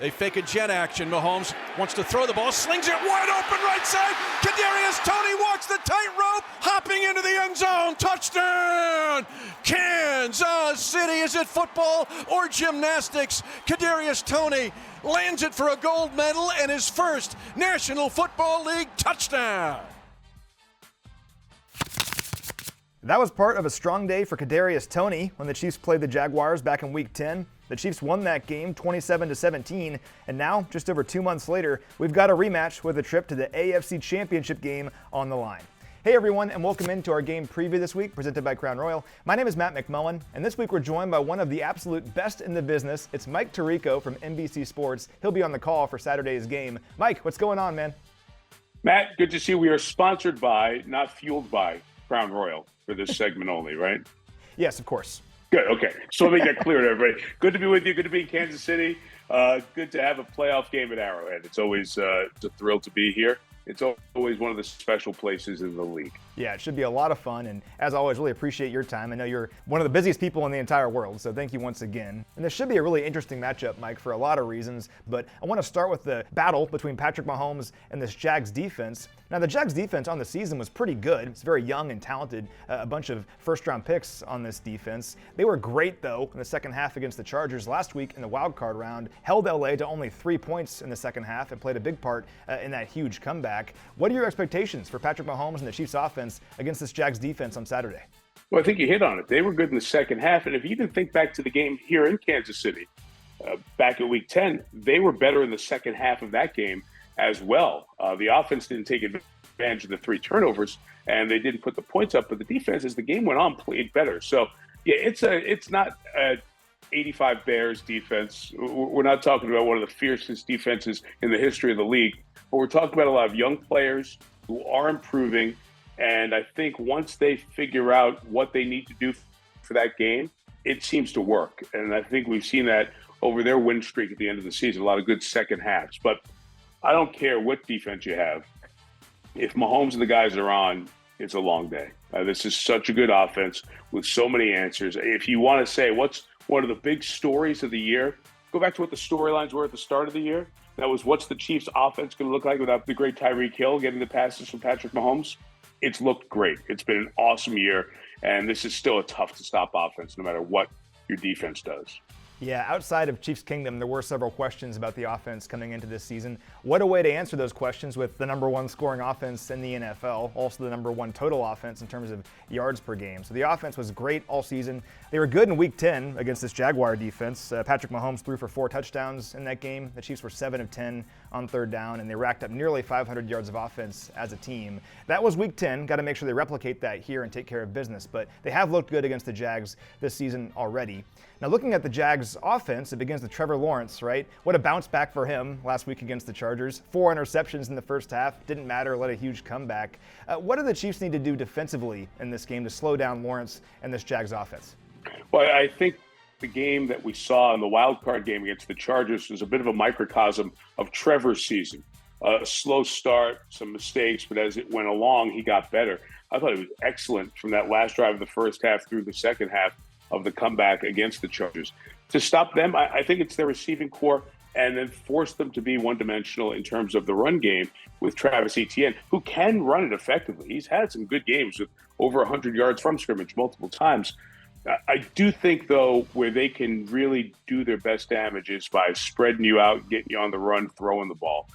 They fake a jet action. Mahomes wants to throw the ball, slings it wide open right side. Kadarius Toney walks the tightrope, hopping into the end zone. Touchdown, Kansas City. Is it football or gymnastics? Kadarius Toney lands it for a gold medal and his first National Football League touchdown. That was part of a strong day for Kadarius Toney when the Chiefs played the Jaguars back in Week 10. The Chiefs won that game 27-17, and now, just over 2 months later, we've got a rematch with a trip to the AFC Championship game on the line. Hey everyone, and welcome into our game preview this week, presented by Crown Royal. My name is Matt McMullen, and this week we're joined by one of the absolute best in the business. It's Mike Tirico from NBC Sports. He'll be on the call for Saturday's game. Mike, what's going on, man? Matt, good to see you. We are sponsored by, not fueled by, Crown Royal for this segment only, right? Yes, of course. Good, okay. So let me get clear to everybody. Good to be with you. Good to be in Kansas City. Good to have a playoff game at Arrowhead. It's always it's a thrill to be here. It's always one of the special places in the league. Yeah, it should be a lot of fun, and as always, really appreciate your time. I know you're one of the busiest people in the entire world, so thank you once again. And this should be a really interesting matchup, Mike, for a lot of reasons, but I want to start with the battle between Patrick Mahomes and this Jags defense. Now, the Jags defense on the season was pretty good. It's very young and talented, a bunch of first-round picks on this defense. They were great, though, in the second half against the Chargers last week in the wild card round, held LA to only 3 points in the second half and played a big part in that huge comeback. What are your expectations for Patrick Mahomes and the Chiefs offense against this Jags defense on Saturday? Well, I think you hit on it. They were good in the second half, and if you even think back to the game here in Kansas City, back in Week 10, they were better in the second half of that game as well. The offense didn't take advantage of the 3 turnovers, and they didn't put the points up, but the defense, as the game went on, played better. So, yeah, it's not a 85 Bears defense. We're not talking about one of the fiercest defenses in the history of the league, but we're talking about a lot of young players who are improving. And I think once they figure out what they need to do for that game, it seems to work. And I think we've seen that over their win streak at the end of the season, a lot of good second halves. But I don't care what defense you have. If Mahomes and the guys are on, it's a long day. This is such a good offense with so many answers. If you want to say what's one of the big stories of the year, go back to what the storylines were at the start of the year. That was, what's the Chiefs offense going to look like without the great Tyreek Hill getting the passes from Patrick Mahomes? It's looked great. It's been an awesome year, and this is still a tough-to-stop offense no matter what your defense does. Yeah, outside of Chiefs Kingdom, there were several questions about the offense coming into this season. What a way to answer those questions with the number 1 scoring offense in the NFL, also the number 1 total offense in terms of yards per game. So the offense was great all season. They were good in Week 10 against this Jaguar defense. Patrick Mahomes threw for 4 touchdowns in that game. The Chiefs were 7 of 10 on third down, and they racked up nearly 500 yards of offense as a team. That was Week 10. Got to make sure they replicate that here and take care of business, but they have looked good against the Jags this season already. Now, looking at the Jags offense, it begins with Trevor Lawrence, right? What a bounce back for him last week against the Chargers. 4 interceptions in the first half. Didn't matter, led a huge comeback. What do the Chiefs need to do defensively in this game to slow down Lawrence and this Jags offense? Well, I think the game that we saw in the wild card game against the Chargers was a bit of a microcosm of Trevor's season. A slow start, some mistakes, but as it went along, he got better. I thought it was excellent from that last drive of the first half through the second half of the comeback against the Chargers. To stop them, I think it's their receiving core, and then force them to be one-dimensional in terms of the run game with Travis Etienne, who can run it effectively. He's had some good games with over 100 yards from scrimmage multiple times. I do think, though, where they can really do their best damage is by spreading you out, getting you on the run, throwing the ball.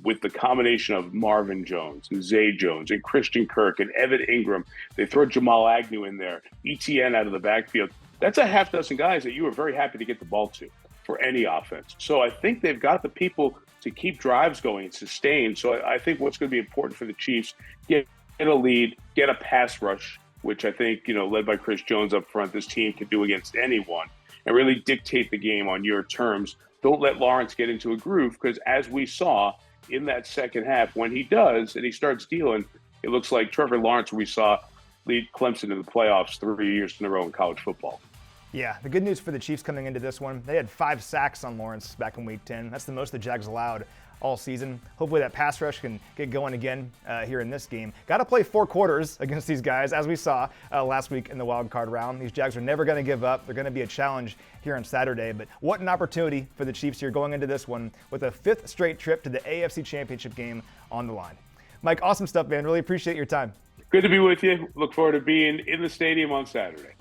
With the combination of Marvin Jones and Zay Jones and Christian Kirk and Evan Ingram, they throw Jamal Agnew in there, ETN out of the backfield. That's a half dozen guys that you are very happy to get the ball to for any offense. So I think they've got the people to keep drives going and sustain. So I think what's going to be important for the Chiefs, get a lead, get a pass rush, which I think, led by Chris Jones up front, this team can do against anyone, and really dictate the game on your terms. Don't let Lawrence get into a groove, because as we saw in that second half, when he does and he starts dealing, it looks like Trevor Lawrence we saw lead Clemson in the playoffs 3 years in a row in college football. Yeah, the good news for the Chiefs coming into this one, they had 5 sacks on Lawrence back in Week 10. That's the most the Jags allowed all season. Hopefully that pass rush can get going again here in this game. Got to play 4 quarters against these guys, as we saw last week in the wild card round. These Jags are never going to give up. They're going to be a challenge here on Saturday. But what an opportunity for the Chiefs here going into this one with a 5th straight trip to the AFC Championship game on the line. Mike, awesome stuff, man. Really appreciate your time. Good to be with you. Look forward to being in the stadium on Saturday.